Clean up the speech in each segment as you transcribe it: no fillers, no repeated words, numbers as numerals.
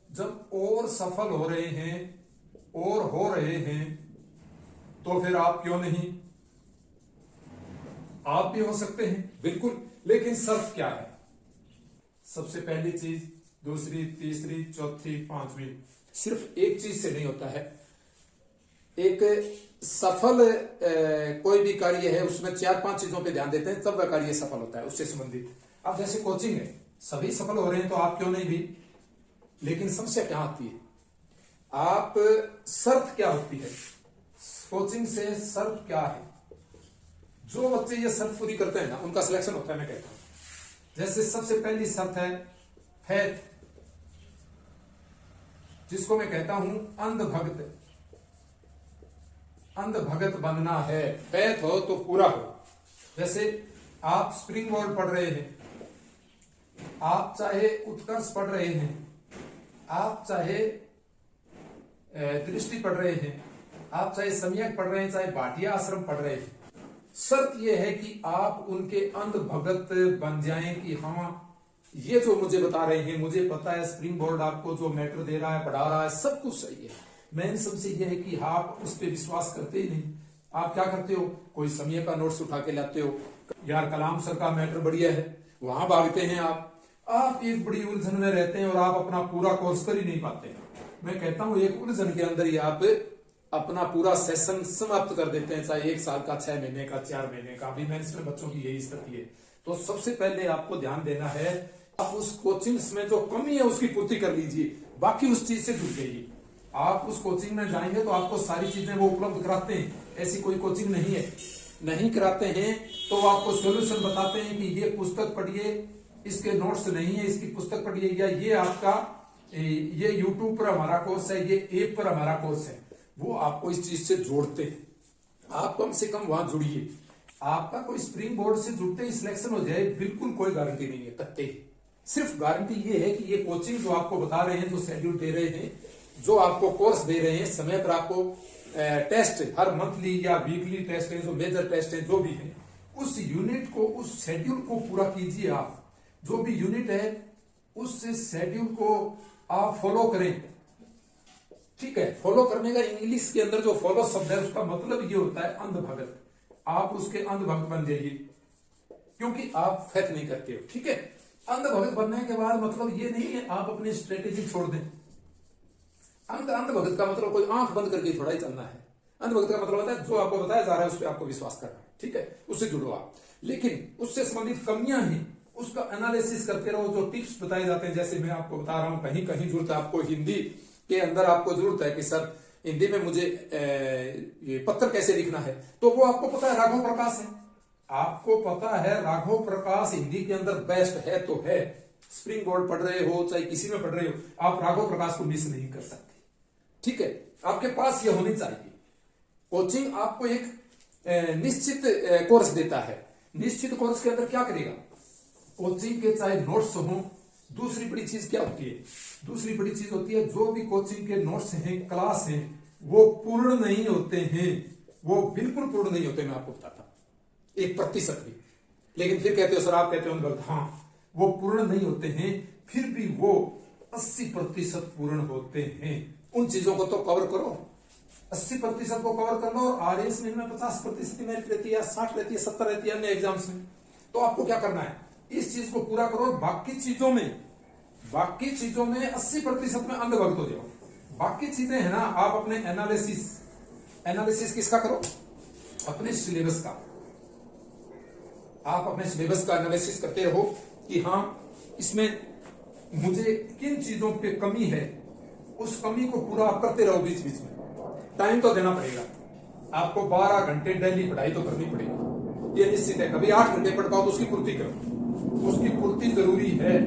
जब और सफल हो रहे हैं और हो रहे हैं तो फिर आप क्यों नहीं? आप भी हो सकते हैं बिल्कुल, लेकिन शर्त क्या है? सबसे पहली चीज, दूसरी, तीसरी, चौथी, पांचवी, सिर्फ एक चीज से नहीं होता है। एक सफल कोई भी कार्य है उसमें 4-5 चीजों पे ध्यान देते हैं तब वह कार्य सफल होता है, उससे संबंधित। अब जैसे कोचिंग है, सभी सफल हो रहे हैं तो आप क्यों नहीं भी? लेकिन समस्या क्या आती है? आप शर्त क्या होती है कोचिंग से? शर्त क्या है? जो बच्चे ये शर्त पूरी करते हैं ना उनका सिलेक्शन होता है, मैं कहता हूं। जैसे सबसे पहली शर्त है फैथ, जिसको मैं कहता हूं अंधभक्त। अंधभक्त बनना है, फैथ हो तो पूरा हो। जैसे आप स्प्रिंग बोर्ड पढ़ रहे हैं, आप चाहे उत्कर्ष पढ़ रहे हैं, आप चाहे दृष्टि पढ़ रहे हैं, आप चाहे सम्यक पढ़ रहे हैं, चाहे भाटिया आश्रम पढ़ रहे हैं, शर्त यह है कि आप उनके अंधभक्त बन जाएं कि हाँ ये जो मुझे बता रहे हैं, मुझे पता है स्प्रिंग बोर्ड आपको जो मैटर दे रहा है, पढ़ा रहा है, सब कुछ सही है। मेन सबसे यह है कि आप उस पर विश्वास करते ही नहीं। आप क्या करते हो? कोई समय का नोट्स उठा के लाते हो, यार कलाम सर का मैटर बढ़िया है, वहां भागते हैं आप एक बड़ी उलझन में रहते हैं और आप अपना पूरा कोर्स कर ही नहीं पाते। मैं कहता हूं एक उलझन के अंदर ही आप अपना पूरा सेशन समाप्त कर देते हैं, चाहे 1 साल का, 6 महीने का, 4 महीने का। अभी मेंस में बच्चों की यही स्थिति है। तो सबसे पहले आपको ध्यान देना है, आप उस कोचिंग में जो कमी है उसकी पूर्ति कर लीजिए, बाकी उस चीज से जुड़ जाइए। आप उस कोचिंग में जाएंगे तो आपको सारी चीजें वो उपलब्ध कराते हैं, ऐसी कोई कोचिंग नहीं है। नहीं कराते हैं तो वो आपको सोल्यूशन बताते हैं कि ये पुस्तक पढ़िए, इसके नोट्स नहीं है, इसकी पुस्तक पढ़िए, या ये आपका ये यूट्यूब पर हमारा कोर्स है, ये ऐप पर हमारा कोर्स है। वो आपको इस चीज से जोड़ते हैं। आप कम से कम वहां जुड़िए। आपका कोई स्प्रिंग बोर्ड से जुड़ते ही सिलेक्शन हो जाए, बिल्कुल कोई गारंटी नहीं है, कत्ते ही। सिर्फ गारंटी ये है कि ये कोचिंग जो आपको बता रहे हैं, जो शेड्यूल दे रहे हैं, जो आपको कोर्स दे रहे हैं, समय पर आपको टेस्ट हर मंथली या वीकली टेस्ट है, जो मेजर टेस्ट है, जो भी है, उस यूनिट को, उस शेड्यूल को पूरा कीजिए। आप जो भी यूनिट है उस शेड्यूल को आप फॉलो करें, ठीक है। फॉलो करने का इंग्लिश के अंदर जो फॉलो शब्द है उसका मतलब ये होता है अंधभक्त। आप उसके अंधभक्त बन जाइए, क्योंकि आप फैथ नहीं करते हो, ठीक है। अंधभक्त बनने के बाद मतलब ये नहीं है आप अपनी स्ट्रेटेजी छोड़ दें। अंधभक्त का मतलब कोई आंख बंद करके थोड़ा ही चलना है। अंधभक्त का मतलब होता है जो आपको बताया जा रहा है उस पर आपको विश्वास करना है, ठीक है, उससे जुड़ो आप। लेकिन उससे संबंधित कमियां हैं, उसका एनालिसिस करते रहो। जो टिप्स बताए जाते हैं, जैसे मैं आपको बता रहा हूं, कहीं कहीं जरूरत है आपको हिंदी के अंदर, आपको जरूरत है कि सर हिंदी में मुझे ये पत्र कैसे लिखना है, तो वो आपको पता है राघव प्रकाश है। आपको पता है राघव प्रकाश हिंदी के अंदर बेस्ट है तो है। स्प्रिंग बोर्ड पढ़ रहे हो चाहे किसी में पढ़ रहे हो, आप राघव प्रकाश को मिस नहीं कर सकते, ठीक है। आपके पास ये होनी चाहिए। कोचिंग आपको एक निश्चित कोर्स देता है। निश्चित कोर्स के अंदर क्या करेगा? कोचिंग के चाहे नोट्स हो। दूसरी बड़ी चीज क्या होती है? दूसरी बड़ी चीज होती है जो भी कोचिंग के नोट्स हैं, क्लास हैं, वो पूर्ण नहीं होते हैं। वो बिल्कुल पूर्ण नहीं होते, मैं आपको बताता हूं, 1% भी। लेकिन फिर कहते हो सर, आप कहते हो गलत, हाँ वो पूर्ण नहीं होते हैं, फिर भी वो 80% पूर्ण होते हैं। उन चीजों को तो कवर करो, 80% को कवर कर लो। और आरएस में 50% मेरिट रहती है, 60 रहती है, 70 रहती है अन्य एग्जाम्स में। तो आपको क्या करना है? इस चीज को पूरा करो। बाकी चीजों में 80% में अंधभक्त हो जाओ। बाकी चीजें है ना, आप अपने एनालिसिस किसका करो? अपने सिलेबस का। आप अपने सिलेबस का एनालिसिस करते रहो कि हाँ इसमें मुझे किन चीजों पे कमी है, उस कमी को पूरा आप करते रहो। बीच बीच में टाइम तो देना पड़ेगा आपको। 12 घंटे डेली पढ़ाई तो करनी पड़ेगी, ये निश्चित है। कभी 8 घंटे पढ़ पाओ तो उसकी पूर्ति करो, उसकी पूर्ति जरूरी है।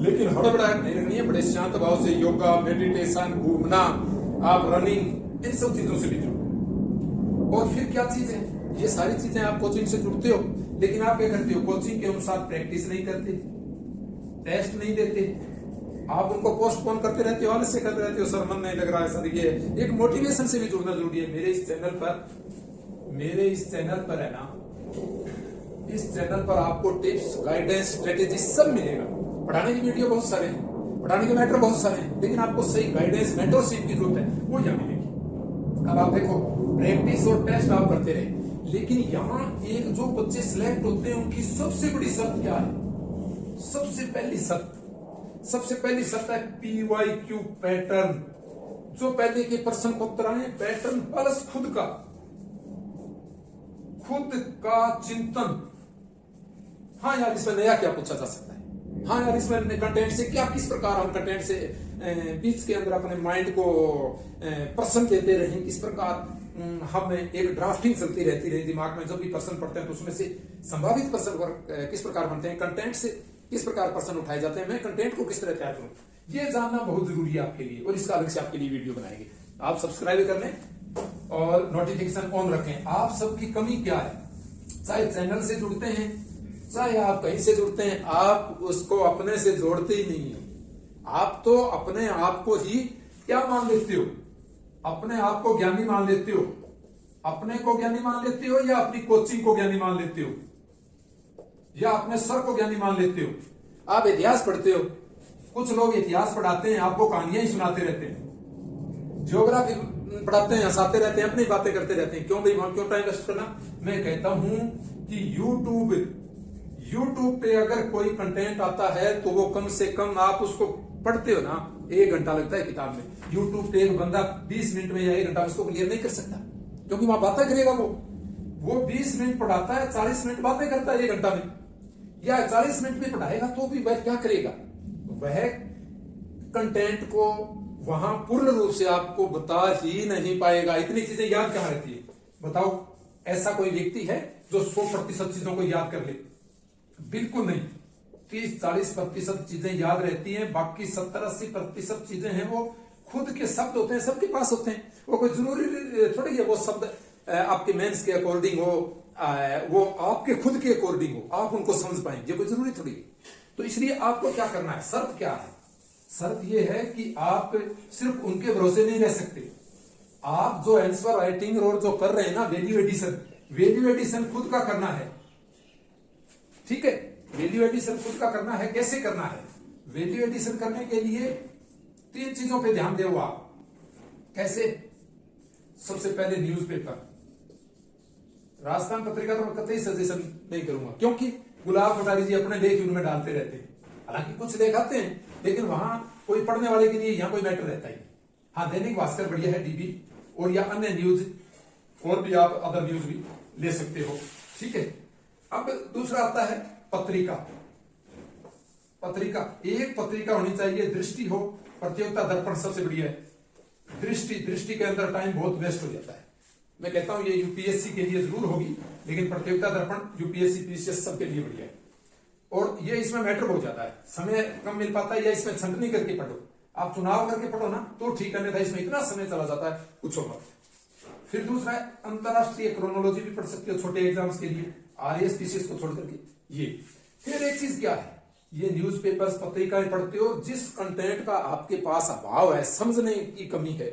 लेकिन हड़बड़ाहट नहीं रखनी है, बड़े शांत भाव से योगा, मेडिटेशन, घूमना, आप रनिंग, इन सब चीजों से भी जुड़ो। और फिर क्या चीज है, ये सारी चीजें आप कोचिंग से जुड़ते हो, लेकिन आप क्या करते हो? कोचिंग के अनुसार प्रैक्टिस नहीं करते, टेस्ट नहीं देते, आप उनको पोस्टपोन करते रहते हो, आलस्य करते रहते हो, सर मन नहीं लग रहा है सर। ये एक मोटिवेशन से भी जुड़ना जरूरी है। मेरे इस चैनल पर है ना, इस चैनल पर आपको टिप्स, गाइडेंस, स्ट्रेटेजी सब मिलेगा। पढ़ाने की वीडियो बहुत सारे हैं, पढ़ाने के मैटर बहुत सारे हैं, लेकिन आपको सही गाइडेंस मेंटरशिप की जरूरत है, वो यहाँ मिलेगी। अब आप देखो, प्रैक्टिस और टेस्ट आप करते रहे, लेकिन यहाँ एक जो बच्चे सिलेक्ट होते हैं उनकी सबसे बड़ी शर्त क्या है? सबसे पहली शर्त है PYQ पैटर्न। जो पहले के प्रश्न पत्र आए पैटर्न प्लस खुद का चिंतन। हाँ यार, इसमें नया क्या पूछा जा सकता है? हाँ यार, इसमें कंटेंट से क्या, किस प्रकार हम कंटेंट से बीच के अंदर अपने माइंड को प्रश्न देते रहे, किस प्रकार हमें एक ड्राफ्टिंग चलती रहती रही दिमाग में। जब भी प्रश्न पढ़ते हैं तो उसमें से संभावित प्रश्न किस प्रकार बनते हैं, कंटेंट से किस प्रकार प्रश्न उठाए जाते हैं, मैं कंटेंट को किस तरह तैयार करूं, ये जानना बहुत जरूरी है आपके लिए। और इसका अलग से आपके लिए वीडियो बनाएंगे। आप सब्सक्राइब कर लें और नोटिफिकेशन ऑन रखें। आप सबकी कमी क्या है? चाहे चैनल से जुड़ते हैं, चाहे आप कहीं से जुड़ते हैं, आप उसको अपने से जोड़ते ही नहीं है। आप तो अपने आप को ही क्या मान लेते हो? अपने आप को ज्ञानी मान लेते हो? अपने को ज्ञानी मान लेते हो, या अपनी कोचिंग को ज्ञानी मान लेते हो, या अपने सर को ज्ञानी मान लेते हो? आप इतिहास पढ़ते हो, कुछ लोग इतिहास पढ़ाते हैं, आपको कहानियां ही सुनाते रहते हैं। ज्योग्राफी पढ़ाते हैं, हंसाते रहते हैं, अपनी बातें करते रहते हैं। क्यों भाई, वहां क्यों टाइम वेस्ट करना? मैं कहता हूं कि यूट्यूब पे अगर कोई कंटेंट आता है तो वो कम से कम आप उसको पढ़ते हो ना, 1 घंटा लगता है किताब में। यूट्यूब पे एक बंदा 20 मिनट में या 1 घंटा में उसको क्लियर नहीं कर सकता, क्योंकि वहां बातें करेगा। वो 20 मिनट पढ़ाता है, 40 मिनट बातें करता है 1 घंटा में, या 40 मिनट में पढ़ाएगा तो भी वह क्या करेगा? वह कंटेंट को वहां पूर्ण रूप से आपको बता ही नहीं पाएगा। इतनी चीजें याद कहां रहती है? बताओ, ऐसा कोई व्यक्ति है जो 100% चीजों को याद कर ले? बिल्कुल नहीं। 30-40% चीजें याद रहती हैं, बाकी 70-80% चीजें हैं वो खुद के शब्द होते हैं, सबके पास होते हैं। वो कोई जरूरी थोड़ी है वो शब्द आपके मेंस के अकॉर्डिंग हो, वो आपके खुद के अकॉर्डिंग हो, आप उनको समझ पाएंगे, कोई जरूरी थोड़ी है। तो इसलिए आपको क्या करना है? शर्त क्या है? शर्त यह है कि आप सिर्फ उनके भरोसे नहीं रह सकते। आप जो आंसर राइटिंग और जो कर रहे हैं ना, वैल्यू एडिशन खुद का करना है। ठीक है, वैल्यू एडिशन खुद का करना है। कैसे करना है? वैल्यू एडिशन करने के लिए 3 चीजों पे ध्यान दो आप। कैसे? सबसे पहले न्यूज़पेपर, राजस्थान पत्रिका तो मैं कतई सजेशन नहीं करूंगा, क्योंकि गुलाब कटारी जी अपने लेख उनमें डालते रहते हैं। हालांकि कुछ लेख आते हैं, लेकिन वहां कोई पढ़ने वाले के लिए यहां कोई मैटर रहता ही। हाँ, दैनिक भास्कर बढ़िया है, डीबी और या अन्य न्यूज, और भी आप अदर न्यूज भी ले सकते हो। ठीक है। अब दूसरा आता है पत्रिका। एक पत्रिका होनी चाहिए, दृष्टि हो, प्रतियोगिता दर्पण सबसे बढ़िया है। दृष्टि के अंदर टाइम बहुत वेस्ट हो जाता है। मैं कहता हूं ये यूपीएससी के लिए जरूर होगी, लेकिन प्रतियोगिता दर्पण यूपीएससी पीसीएस सबके लिए बढ़िया है। और ये इसमें मैटर हो जाता है, समय कम मिल पाता है, या इसमें छंटनी करके पढ़ो। आप चुनाव करके पढ़ो ना तो ठीक है, नहीं इसमें इतना समय चला जाता है, पूछो मत। फिर दूसरा है अंतरराष्ट्रीय क्रोनोलॉजी भी पढ़ सकते हो छोटे एग्जाम्स के लिए, आरएएस पीसीएस को छोड़ करके ये। फिर एक चीज क्या है, ये न्यूज़पेपर्स पत्रिकाएं पढ़ते हो, जिस कंटेंट का आपके पास अभाव है, समझने की कमी है,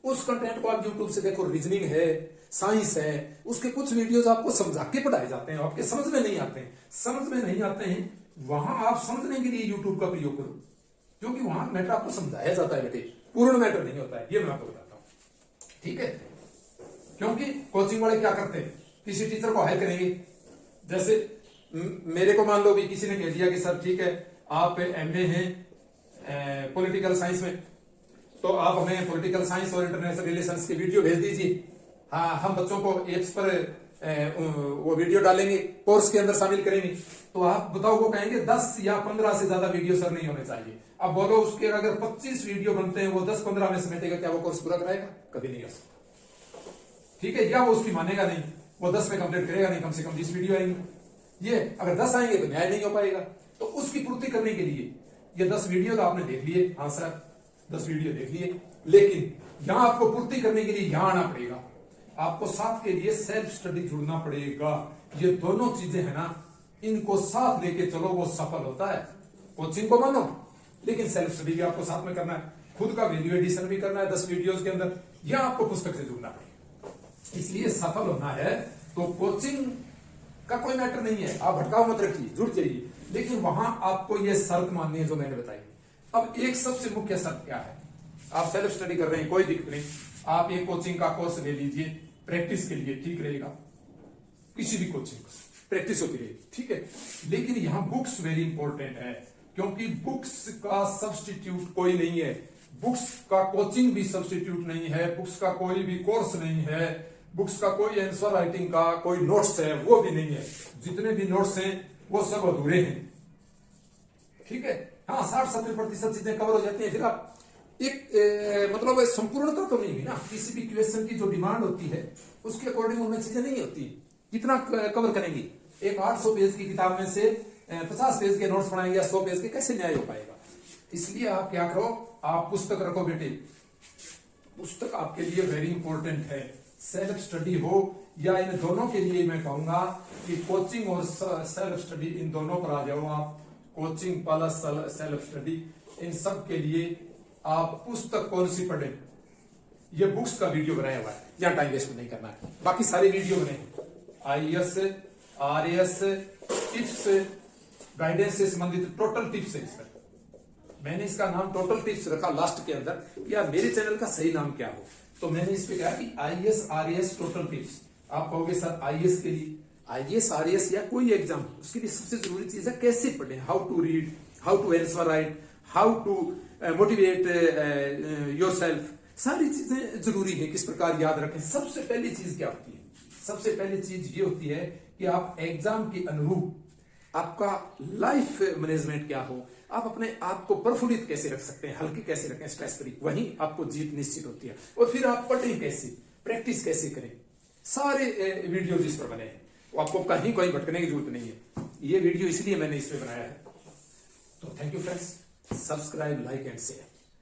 उस कंटेंट को आप यूट्यूब से देखो। रीजनिंग है, साइंस है, उसके कुछ वीडियोस आपको समझा के पढ़ाए जाते हैं, आपके समझ में नहीं आते हैं, वहां आप समझने के लिए यूट्यूब का प्रयोग करो, क्योंकि वहां मैटर आपको समझाया जाता है बेटे, पूर्ण मैटर नहीं होता है, ये मैं आपको बताता हूं। ठीक है, क्योंकि कोचिंग वाले क्या करते हैं, किसी टीचर को हायर करेंगे। जैसे मेरे को मान लो भी किसी ने कह दिया कि सर ठीक है आप एमए हैं पॉलिटिकल साइंस में, तो आप हमें पॉलिटिकल साइंस और इंटरनेशनल रिलेशंस की वीडियो भेज दीजिए। हाँ, हम बच्चों को एप्स पर वो वीडियो डालेंगे, कोर्स के अंदर शामिल करेंगे। तो आप बताओ, वो कहेंगे 10 या 15 से ज्यादा वीडियो सर नहीं होने चाहिए। अब बोलो उसके अगर 25 वीडियो बनते हैं, वो 10-15 में समेटेगा, क्या वो कोर्स पूरा कराएगा? कभी नहीं कर सकता। ठीक है, या वो उसकी मानेगा नहीं, वो 10 में कंप्लीट करेगा नहीं, कम से कम 20 वीडियो आएंगे। ये अगर 10 आएंगे तो न्याय नहीं हो पाएगा। तो उसकी पूर्ति करने के लिए ये 10 वीडियो तो आपने देख लिए, हाँ सर 10 वीडियो देख लिए, लेकिन यहां आपको पूर्ति करने के लिए यहां आना पड़ेगा। आपको साथ के लिए सेल्फ स्टडी जुड़ना पड़ेगा। ये दोनों चीजें है ना, इनको साथ लेके चलो, वो सफल होता है। कोचिंग को मानो, लेकिन सेल्फ स्टडी भी आपको साथ में करना है, खुद का वीडियो एडिशन भी करना है 10 वीडियोस के अंदर, या आपको पुस्तक से जुड़ना पड़ेगा। इसलिए सफल होना है तो कोचिंग का कोई मैटर नहीं है, आप भटकाव मत रखिए, जुड़ जाइए, लेकिन वहां आपको ये शर्त माननी है जो मैंने बताई। अब एक सबसे मुख्य शर्त क्या है, आप सेल्फ स्टडी कर रहे हैं, कोई दिक्कत नहीं, आप एक कोचिंग का कोर्स ले लीजिए प्रैक्टिस के लिए, ठीक रहेगा, किसी भी कोचिंग प्रैक्टिस होती रहेगी, ठीक है। लेकिन यहां बुक्स वेरी इंपॉर्टेंट है, क्योंकि बुक्स का सब्स्टिट्यूट कोई नहीं है, बुक्स का कोचिंग भी सब्स्टिट्यूट नहीं है, बुक्स का कोई भी कोर्स नहीं है, बुक्स का कोई आंसर राइटिंग का कोई नोट्स है वो भी नहीं है, जितने भी नोट्स हैं वो सब अधूरे हैं, ठीक है। हाँ, 60-70% चीजें कवर हो जाती हैं, फिर आप एक मतलब संपूर्णता तो नहीं हुई ना, किसी भी क्वेश्चन की जो डिमांड होती है उसके अकॉर्डिंग उनमें चीजें नहीं होती, कितना कवर करेंगी, एक 800 पेज की किताब में से 50 पेज के नोट्स पढ़ाएंगे या 100 पेज के, कैसे न्याय हो पाएगा। इसलिए आप क्या करो, आप पुस्तक रखो बेटे, पुस्तक आपके लिए वेरी इंपॉर्टेंट है, सेल्फ स्टडी हो या इन दोनों के लिए मैं कहूंगा कि कोचिंग और सेल्फ स्टडी इन दोनों पर आ जाओ आप, कोचिंग प्लस सेल्फ स्टडी, इन सब के लिए आप पुस्तक कौन सी पढ़े, ये बुक्स का वीडियो बनाया हुआ है, यहाँ टाइम वेस्ट नहीं करना है, बाकी सारे वीडियो बने IAS RAS टिप्स गाइडेंस से संबंधित टोटल टिप्स है इसमें, मैंने इसका नाम टोटल टिप्स रखा लास्ट के अंदर, या मेरे चैनल का सही नाम क्या हो, तो मैंने इस पे कहा कि IAS RAS टोटल टिप्स। आप कहोगे सर IAS के लिए, IAS RAS या कोई एग्जाम, उसके लिए सबसे जरूरी चीज है कैसे पढ़ें, how to read, how to answer write, how to motivate yourself, सारी चीजें जरूरी है, किस प्रकार याद रखें। सबसे पहली चीज क्या होती है, सबसे पहली चीज ये होती है कि आप एग्जाम के अनुरूप आपका लाइफ मैनेजमेंट क्या हो, आप अपने आप को प्रफुल्लित कैसे रख सकते हैं, हल्के कैसे रखें, स्ट्रेस फ्री, वहीं आपको जीत निश्चित होती है। और फिर आप पढ़ें कैसे, प्रैक्टिस कैसे करें, सारे वीडियो जिस पर बने हैं, वो आपको कहीं कोई भटकने की जरूरत नहीं है, ये वीडियो इसलिए मैंने इस पे बनाया है। तो thank you friends, subscribe, like and share.